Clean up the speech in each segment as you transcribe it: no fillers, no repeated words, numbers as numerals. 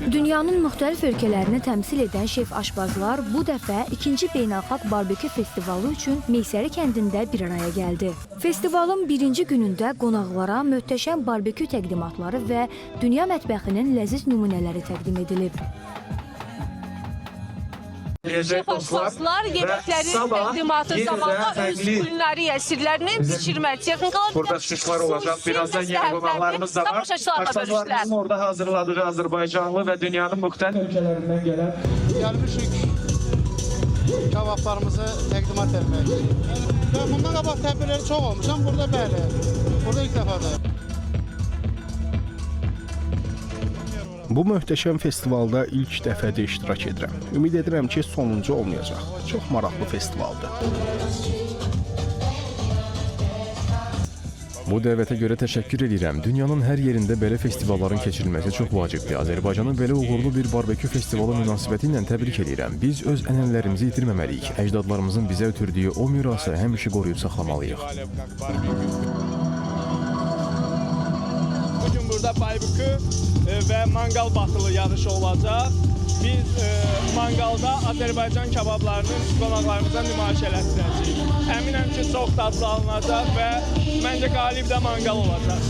Dünyanın müxtəlif ölkələrini təmsil edən şef aşbazlar bu dəfə ikinci beynəlxalq barbekü festivalı üçün Meysəri kəndində bir araya gəldi. Festivalın birinci günündə qonaqlara möhtəşəm barbekü təqdimatları və dünya mətbəxinin ləziz nümunələri təqdim edilib. Şef aşbazlar yeməklərin təqdimatı zamanı öz kulinariya sirlərini pişirmək, texnikalar... Burada şişlər olacaq, birazdan yeni qonaqlarımız da var. Aşbazlarımızın orada hazırladığı Azərbaycanlı və dünyanın müxtəlif ölkələrindən gələn. Gəlmişik kabablarımızı təqdimat etmək. Və bundan qabaq tədbirləri çox olmuşam, burada bəli, burada ilk dəfədir. Bu möhtəşəm festivalda ilk dəfədə iştirak edirəm. Ümid edirəm ki, sonuncu olmayacaq. Çox maraqlı festivaldır. Bu dəvətə görə təşəkkür edirəm. Dünyanın hər yerində belə festivalların keçirilməsi çox vacibdir. Azərbaycanın belə uğurlu bir barbekü festivalı münasibəti ilə təbrik edirəm. Biz öz ənənələrimizi itirməməliyik. Əcdadlarımızın bizə ötürdüyü o mirası həmişə qoruyub saxlamalıyıq. Bugün burada barbekü və mangal batılı yarışı olacaq. Biz mangalda Azərbaycan kabablarının qonaqlarımıza nümayiş elətdirəcəyik. Əminəm ki, çox dadlı alınacaq və məncə qalib də mangal olacaq.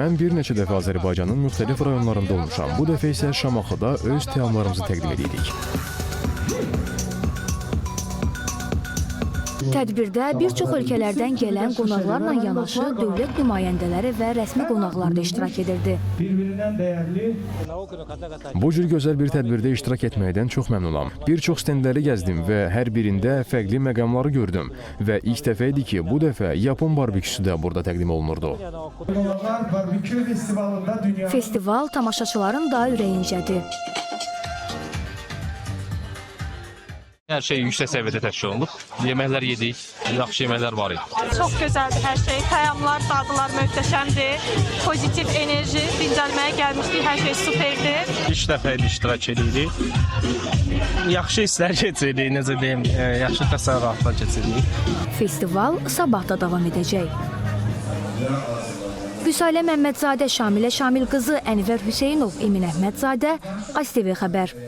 Mən bir neçə dəfə Azərbaycanın müxtəlif rayonlarında olmuşam. Bu dəfə isə Şamaxıda öz təamlarımızı təqdim edirik. Tədbirdə bir çox ölkələrdən gələn qonaqlarla yanaşı dövlət nümayəndələri və rəsmi qonaqlar da iştirak edirdi. Bir-birindən dəyərli. Bu cür gözəl bir tədbirdə iştirak etməkdən çox məmnunam. Bir çox stendləri gəzdim və hər birində fərqli məqamları gördüm. Və ilk dəfə idi ki, bu dəfə Yapon barbeküsü də burada təqdim olunurdu. Barbekü festivalında dünya... Festival tamaşaçıların da ürəyincədir. Hər şey yüksək səviyyədə təşkil olunub. Yeməklər yedik, yaxşı yeməklər var idi. Çox gözəldir hər şey. Təyamlar, dadlılar möhtəşəmdir. Pozitiv enerji, dincəlməyə gəlmişdik, hər şey superdir. İlk dəfə iştirak edirik. Yaxşı hisslər keçiririk, necə deyim, yaxşı təsərrüfatlar keçiririk. Festival sabah da davam edəcək. Vüsalə Məmmədzadə, Şamilə Şamil qızı, Ənvər Hüseynov, Emin Əhmədzadə, ASTV xəbər.